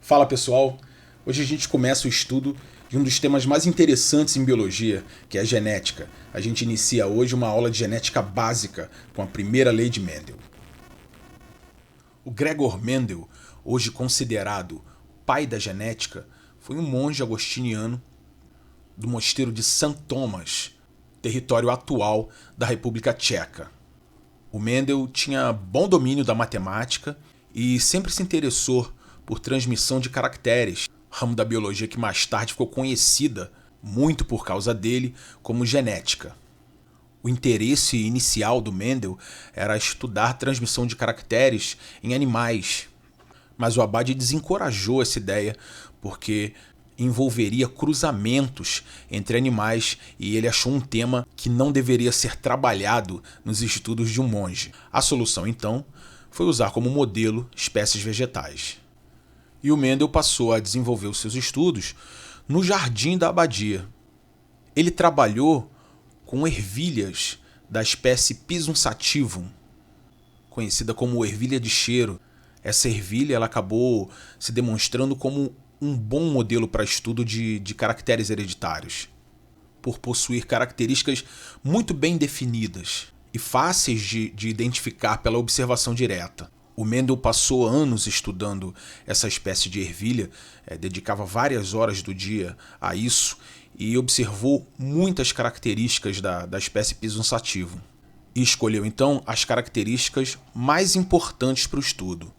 Fala pessoal, hoje a gente começa o estudo de um dos temas mais interessantes em biologia, que é a genética. A gente inicia hoje uma aula de genética básica com a primeira lei de Mendel. O Gregor Mendel, hoje considerado pai da genética, foi um monge agostiniano do mosteiro de St. Thomas, território atual da República Tcheca. O Mendel tinha bom domínio da matemática e sempre se interessou por transmissão de caracteres, ramo da biologia que mais tarde ficou conhecida, muito por causa dele, como genética. O interesse inicial do Mendel era estudar transmissão de caracteres em animais, mas o Abade desencorajou essa ideia porque envolveria cruzamentos entre animais e ele achou um tema que não deveria ser trabalhado nos estudos de um monge. A solução, então, foi usar como modelo espécies vegetais. E o Mendel passou a desenvolver os seus estudos no jardim da abadia. Ele trabalhou com ervilhas da espécie Pisum sativum, conhecida como ervilha de cheiro. Essa ervilha ela acabou se demonstrando como um bom modelo para estudo de caracteres hereditários, por possuir características muito bem definidas e fáceis de identificar pela observação direta. O Mendel passou anos estudando essa espécie de ervilha, dedicava várias horas do dia a isso e observou muitas características da espécie Pisum sativum. E escolheu então as características mais importantes para o estudo.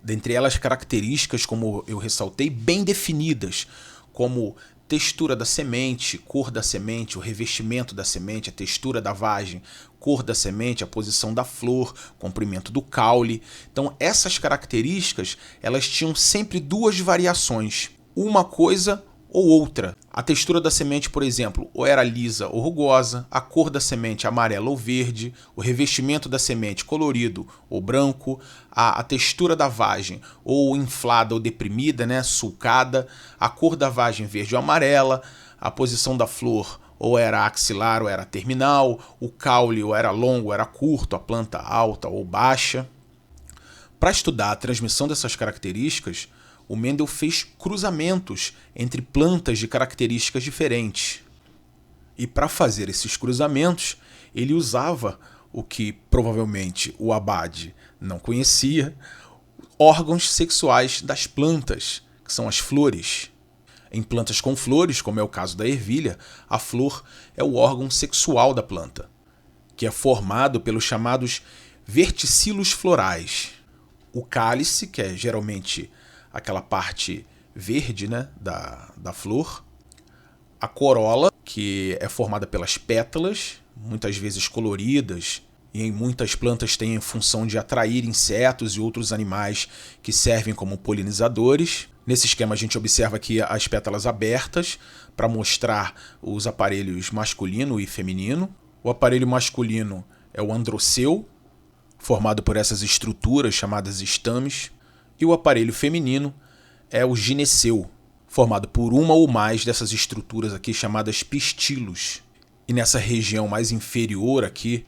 Dentre elas, características, como eu ressaltei, bem definidas, como textura da semente, cor da semente, o revestimento da semente, a textura da vagem, cor da semente, a posição da flor, comprimento do caule. Então, essas características, elas tinham sempre duas variações, uma coisa ou outra. A textura da semente, por exemplo, ou era lisa ou rugosa, a cor da semente amarela ou verde, o revestimento da semente colorido ou branco, a textura da vagem ou inflada ou deprimida, sulcada, a cor da vagem verde ou amarela, a posição da flor ou era axilar ou era terminal, o caule ou era longo ou era curto, a planta alta ou baixa. Para estudar a transmissão dessas características, o Mendel fez cruzamentos entre plantas de características diferentes. E para fazer esses cruzamentos, ele usava o que provavelmente o Abade não conhecia, órgãos sexuais das plantas, que são as flores. Em plantas com flores, como é o caso da ervilha, a flor é o órgão sexual da planta, que é formado pelos chamados verticilos florais. O cálice, que é geralmente aquela parte verde da flor, a corola, que é formada pelas pétalas, muitas vezes coloridas, e em muitas plantas tem a função de atrair insetos e outros animais que servem como polinizadores. Nesse esquema a gente observa aqui as pétalas abertas para mostrar os aparelhos masculino e feminino. O aparelho masculino é o androceu, formado por essas estruturas chamadas estames, e o aparelho feminino é o gineceu, formado por uma ou mais dessas estruturas aqui chamadas pistilos. E nessa região mais inferior aqui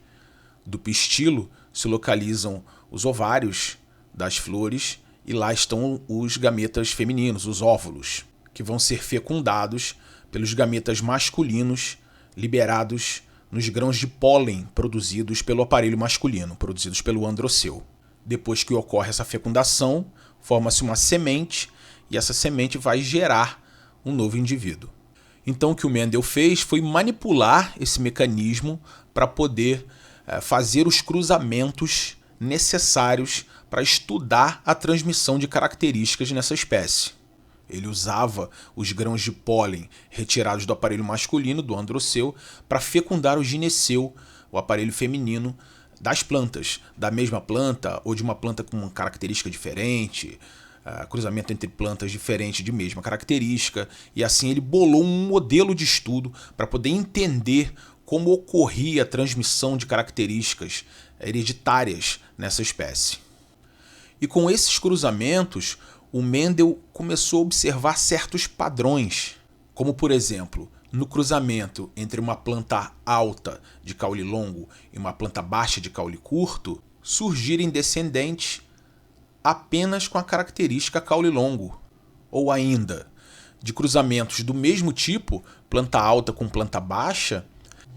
do pistilo se localizam os ovários das flores e lá estão os gametas femininos, os óvulos, que vão ser fecundados pelos gametas masculinos liberados nos grãos de pólen produzidos pelo aparelho masculino, produzidos pelo androceu. Depois que ocorre essa fecundação, forma-se uma semente e essa semente vai gerar um novo indivíduo. Então o que o Mendel fez foi manipular esse mecanismo para poder fazer os cruzamentos necessários para estudar a transmissão de características nessa espécie. Ele usava os grãos de pólen retirados do aparelho masculino, do androceu, para fecundar o gineceu, o aparelho feminino, das plantas, da mesma planta ou de uma planta com uma característica diferente, cruzamento entre plantas diferentes de mesma característica, e assim ele bolou um modelo de estudo para poder entender como ocorria a transmissão de características hereditárias nessa espécie. E com esses cruzamentos, o Mendel começou a observar certos padrões, como por exemplo, no cruzamento entre uma planta alta de caule longo e uma planta baixa de caule curto, surgirem descendentes apenas com a característica caule longo, ou ainda de cruzamentos do mesmo tipo, planta alta com planta baixa,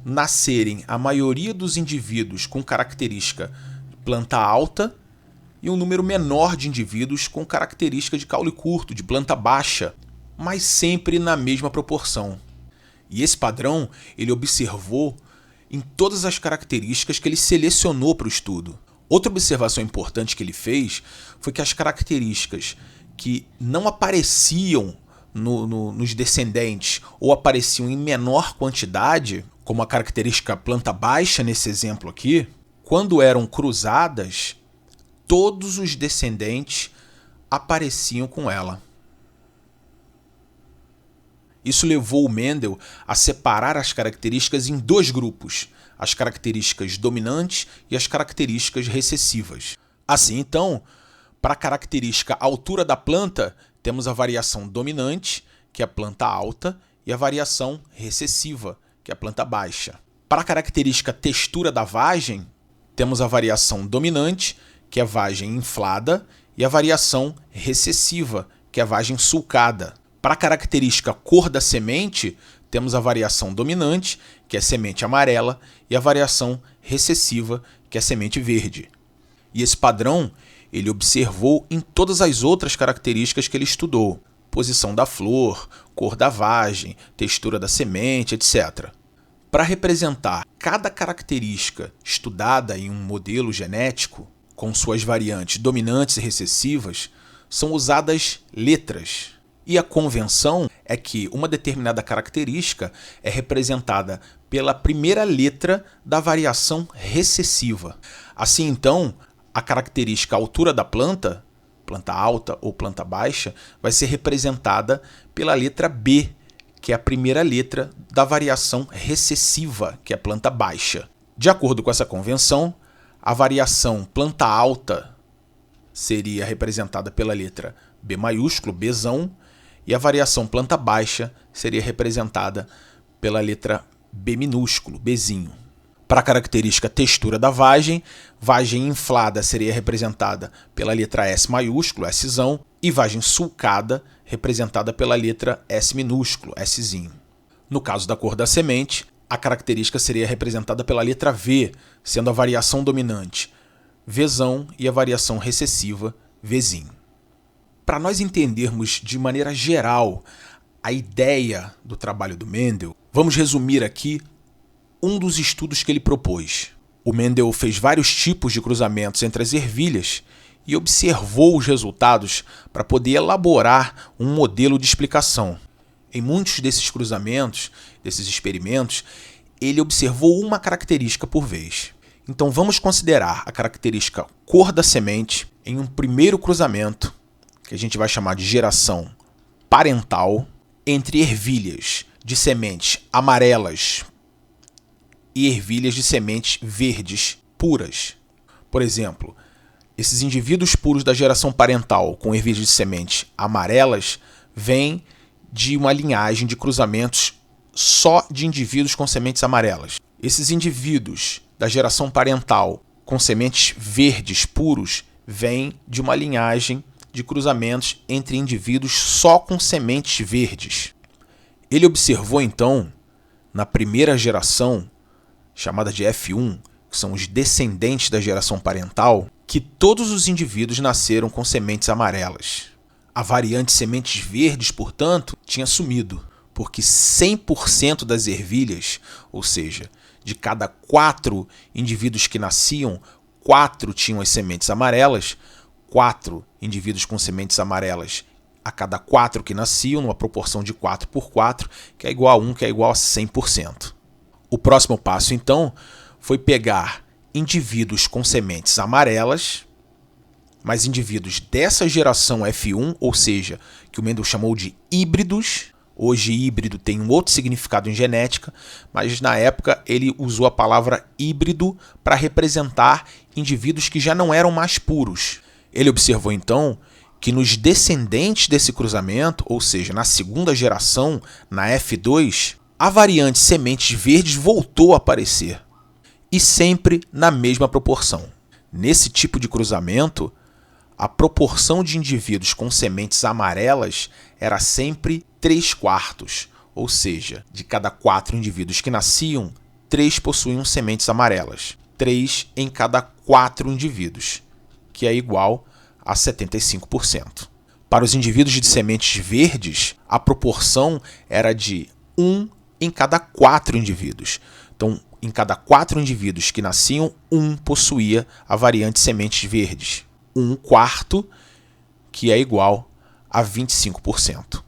nascerem a maioria dos indivíduos com característica de planta alta e um número menor de indivíduos com característica de caule curto, de planta baixa, mas sempre na mesma proporção. E esse padrão ele observou em todas as características que ele selecionou para o estudo. Outra observação importante que ele fez foi que as características que não apareciam nos descendentes ou apareciam em menor quantidade, como a característica planta baixa nesse exemplo aqui, quando eram cruzadas, todos os descendentes apareciam com ela. Isso levou o Mendel a separar as características em dois grupos, as características dominantes e as características recessivas. Assim, então, para a característica altura da planta, temos a variação dominante, que é a planta alta, e a variação recessiva, que é a planta baixa. Para a característica textura da vagem, temos a variação dominante, que é a vagem inflada, e a variação recessiva, que é a vagem sulcada. Para a característica cor da semente, temos a variação dominante, que é a semente amarela, e a variação recessiva, que é a semente verde. E esse padrão ele observou em todas as outras características que ele estudou: posição da flor, cor da vagem, textura da semente, etc. Para representar cada característica estudada em um modelo genético, com suas variantes dominantes e recessivas, são usadas letras. E a convenção é que uma determinada característica é representada pela primeira letra da variação recessiva. Assim, então, a característica altura da planta, planta alta ou planta baixa, vai ser representada pela letra B, que é a primeira letra da variação recessiva, que é a planta baixa. De acordo com essa convenção, a variação planta alta seria representada pela letra B maiúsculo, Bzão, e a variação planta baixa seria representada pela letra B minúsculo, Bzinho. Para a característica textura da vagem, vagem inflada seria representada pela letra S maiúsculo, Szão, e vagem sulcada representada pela letra S minúsculo, Szinho. No caso da cor da semente, a característica seria representada pela letra V, sendo a variação dominante Vzão e a variação recessiva Vzinho. Para nós entendermos de maneira geral a ideia do trabalho do Mendel, vamos resumir aqui um dos estudos que ele propôs. O Mendel fez vários tipos de cruzamentos entre as ervilhas e observou os resultados para poder elaborar um modelo de explicação. Em muitos desses cruzamentos, desses experimentos, ele observou uma característica por vez. Então vamos considerar a característica cor da semente em um primeiro cruzamento, que a gente vai chamar de geração parental, entre ervilhas de sementes amarelas e ervilhas de sementes verdes puras. Por exemplo, esses indivíduos puros da geração parental com ervilhas de sementes amarelas vêm de uma linhagem de cruzamentos só de indivíduos com sementes amarelas. Esses indivíduos da geração parental com sementes verdes puros vêm de uma linhagem de cruzamentos entre indivíduos só com sementes verdes. Ele observou então, na primeira geração, chamada de F1, que são os descendentes da geração parental, que todos os indivíduos nasceram com sementes amarelas. A variante sementes verdes, portanto, tinha sumido, porque 100% das ervilhas, ou seja, de cada 4 indivíduos que nasciam, 4 tinham as sementes amarelas, 4 indivíduos com sementes amarelas a cada 4 que nasciam, numa proporção de 4 por 4, que é igual a 1, que é igual a 100%. O próximo passo, então, foi pegar indivíduos com sementes amarelas, mas indivíduos dessa geração F1, ou seja, que o Mendel chamou de híbridos. Hoje, híbrido tem um outro significado em genética, mas na época ele usou a palavra híbrido para representar indivíduos que já não eram mais puros. Ele observou, então, que nos descendentes desse cruzamento, ou seja, na segunda geração, na F2, a variante sementes verdes voltou a aparecer, e sempre na mesma proporção. Nesse tipo de cruzamento, a proporção de indivíduos com sementes amarelas era sempre 3/4, ou seja, de cada 4 indivíduos que nasciam, 3 possuíam sementes amarelas. 3 em cada 4 indivíduos, que é igual a 75%. Para os indivíduos de sementes verdes, a proporção era de 1 em cada 4 indivíduos. Então, em cada 4 indivíduos que nasciam, 1 possuía a variante sementes verdes. 1/4, que é igual a 25%.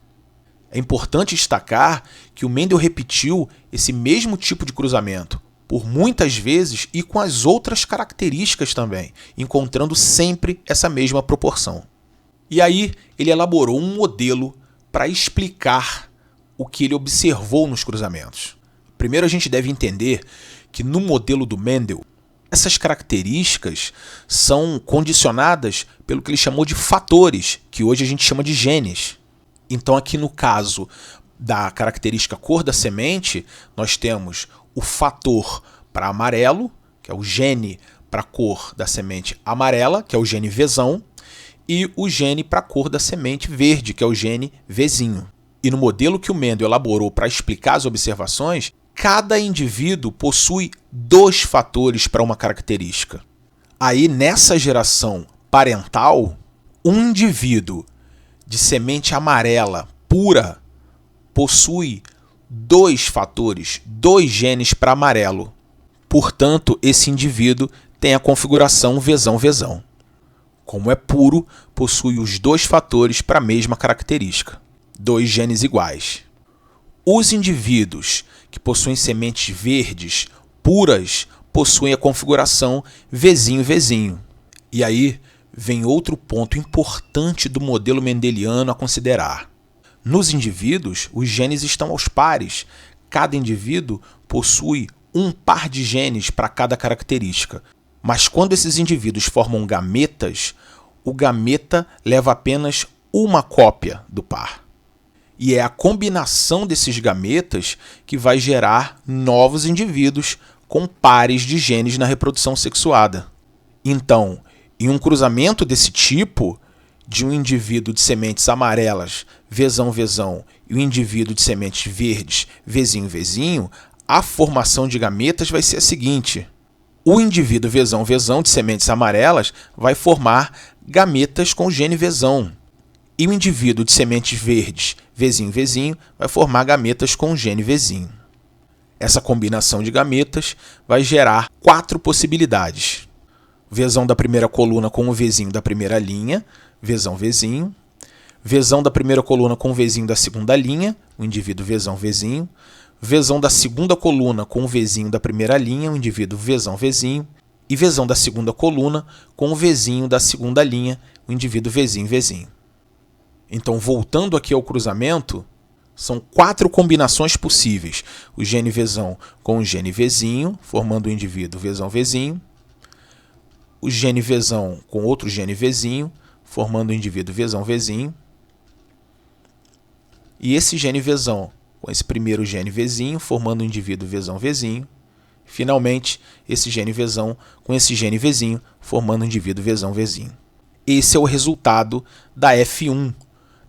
É importante destacar que o Mendel repetiu esse mesmo tipo de cruzamento por muitas vezes e com as outras características também, encontrando sempre essa mesma proporção. E aí ele elaborou um modelo para explicar o que ele observou nos cruzamentos. Primeiro a gente deve entender que no modelo do Mendel, essas características são condicionadas pelo que ele chamou de fatores, que hoje a gente chama de genes. Então aqui no caso da característica cor da semente, nós temos o fator para amarelo, que é o gene para a cor da semente amarela, que é o gene Vzão, e o gene para a cor da semente verde, que é o gene Vzinho. E no modelo que o Mendel elaborou para explicar as observações, cada indivíduo possui 2 fatores para uma característica. Aí, nessa geração parental, um indivíduo de semente amarela pura possui 2 fatores, 2 genes para amarelo. Portanto, esse indivíduo tem a configuração Vzão-Vzão. Como é puro, possui os 2 fatores para a mesma característica, 2 genes iguais. Os indivíduos que possuem sementes verdes puras possuem a configuração Vzinho-Vzinho. E aí vem outro ponto importante do modelo mendeliano a considerar. Nos indivíduos, os genes estão aos pares. Cada indivíduo possui um par de genes para cada característica. Mas quando esses indivíduos formam gametas, o gameta leva apenas uma cópia do par. E é a combinação desses gametas que vai gerar novos indivíduos com pares de genes na reprodução sexuada. Então, em um cruzamento desse tipo, de um indivíduo de sementes amarelas, Vzão-Vzão, e um indivíduo de sementes verdes, Vzinho-Vzinho, a formação de gametas vai ser a seguinte: o indivíduo Vzão-Vzão de sementes amarelas vai formar gametas com o gene Vzão. E o indivíduo de sementes verdes, Vzinho-Vzinho, vai formar gametas com o gene Vzinho. Essa combinação de gametas vai gerar 4 possibilidades. Vzão da primeira coluna com o Vzinho da primeira linha, Vzão-Vzinho. Vzão da primeira coluna com o Vzinho da segunda linha, o indivíduo Vzão-Vzinho. Vzão da segunda coluna com o Vzinho da primeira linha, o indivíduo Vzão-Vzinho. E Vzão da segunda coluna com o Vzinho da segunda linha, o indivíduo Vzinho-Vzinho. Então, voltando aqui ao cruzamento, são 4 combinações possíveis. O gene Vzão com o gene Vzinho, formando o indivíduo Vzão-Vzinho. O gene Vzão com outro gene Vzinho, formando o indivíduo Vzão-Vzinho. E esse gene Vzão com esse primeiro gene Vzinho, formando o indivíduo Vzão-Vzinho. Finalmente, esse gene Vzão com esse gene Vzinho, formando o indivíduo Vzão-Vzinho. Esse é o resultado da F1,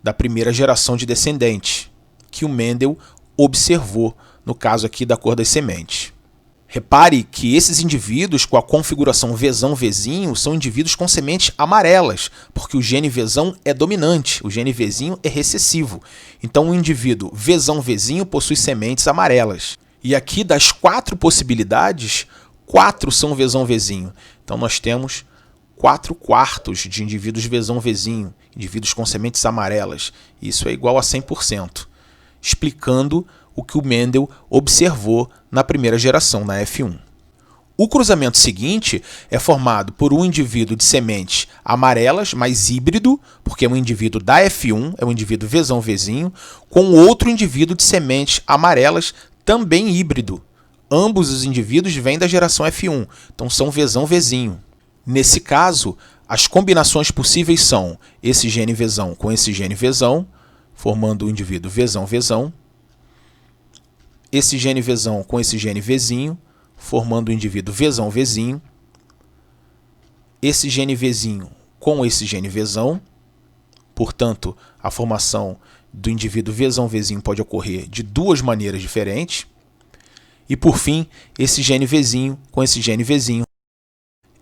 da primeira geração de descendentes, que o Mendel observou no caso aqui da cor das sementes. Repare que esses indivíduos com a configuração Vzão-Vzinho são indivíduos com sementes amarelas, porque o gene Vzão é dominante, o gene Vzinho é recessivo. Então o indivíduo Vzão-Vzinho possui sementes amarelas. E aqui das 4 possibilidades, 4 são Vzão-Vzinho. Então nós temos 4/4 de indivíduos Vzão-Vzinho, indivíduos com sementes amarelas. Isso é igual a 100%, explicando o que o Mendel observou na primeira geração, na F1. O cruzamento seguinte é formado por um indivíduo de sementes amarelas, mais híbrido, porque é um indivíduo da F1, é um indivíduo Vzão-Vzinho, com outro indivíduo de sementes amarelas, também híbrido. Ambos os indivíduos vêm da geração F1, então são Vzão-Vzinho. Nesse caso, as combinações possíveis são esse gene Vzão com esse gene Vzão, formando o indivíduo Vzão-Vzão. Esse gene Vzão com esse gene Vzinho, formando o indivíduo Vzão-Vzinho. Esse gene Vzinho com esse gene Vzão. Portanto, a formação do indivíduo Vzão-Vzinho pode ocorrer de duas maneiras diferentes. E por fim, esse gene Vzinho com esse gene Vzinho.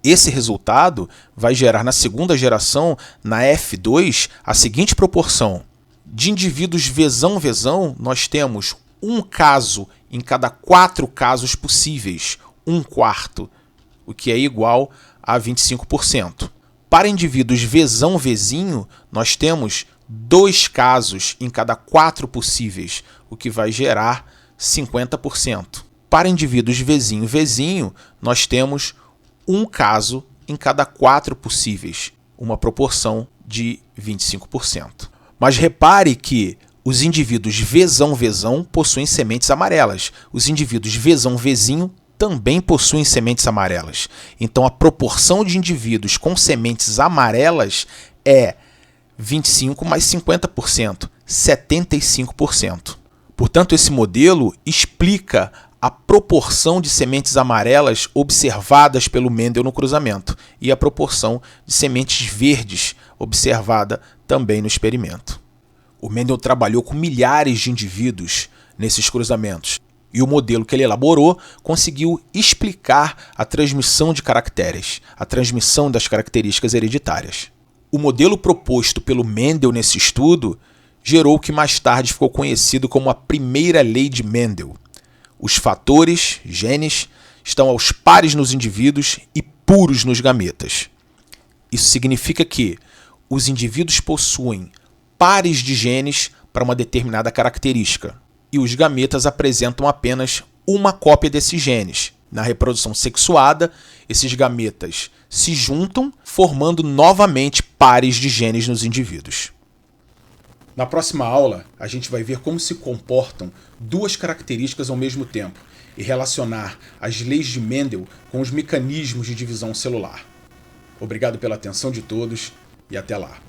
Esse resultado vai gerar na segunda geração, na F2, a seguinte proporção. De indivíduos Vzão-Vzão, nós temos um caso em cada 4 casos possíveis, 1/4, o que é igual a 25%. Para indivíduos Vzão-Vzinho, nós temos 2 casos em cada 4 possíveis, o que vai gerar 50%. Para indivíduos Vzinho-Vzinho, nós temos um caso em cada 4 possíveis, uma proporção de 25%. Mas repare que os indivíduos Vzão-Vzão possuem sementes amarelas. Os indivíduos Vzão-Vzinho também possuem sementes amarelas. Então, a proporção de indivíduos com sementes amarelas é 25 mais 50%, 75%. Portanto, esse modelo explica a proporção de sementes amarelas observadas pelo Mendel no cruzamento e a proporção de sementes verdes observada também no experimento. O Mendel trabalhou com milhares de indivíduos nesses cruzamentos e o modelo que ele elaborou conseguiu explicar a transmissão de caracteres, a transmissão das características hereditárias. O modelo proposto pelo Mendel nesse estudo gerou o que mais tarde ficou conhecido como a primeira lei de Mendel. Os fatores, genes, estão aos pares nos indivíduos e puros nos gametas. Isso significa que os indivíduos possuem pares de genes para uma determinada característica e os gametas apresentam apenas uma cópia desses genes. Na reprodução sexuada, esses gametas se juntam, formando novamente pares de genes nos indivíduos. Na próxima aula, a gente vai ver como se comportam 2 características ao mesmo tempo e relacionar as leis de Mendel com os mecanismos de divisão celular. Obrigado pela atenção de todos e até lá.